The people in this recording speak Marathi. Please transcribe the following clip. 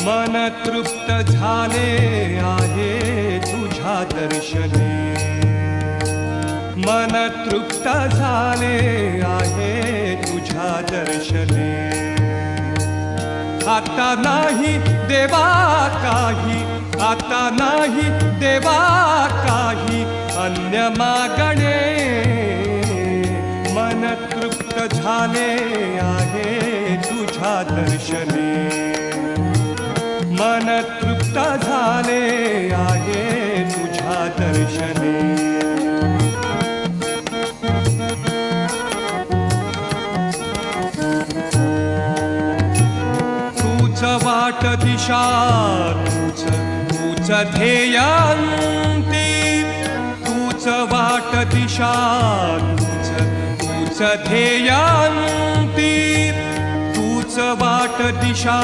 मन तृप्त झाले आहे तुझ्या दर्शने, मन तृप्त झाले आहे तुझ्या दर्शने. आता नाही देवा काही, आता नाही देवा काही अन्य मागणे. मन तृप्त झाले आहे तुझ्या दर्शने, मन तृप्त झाले आहे तुझ्या दर्शने. तूच वाट दिशा, तूच ध्येयांती, तूच वाट दिशा, तूच ध्येयांती, तूच वाट दिशा.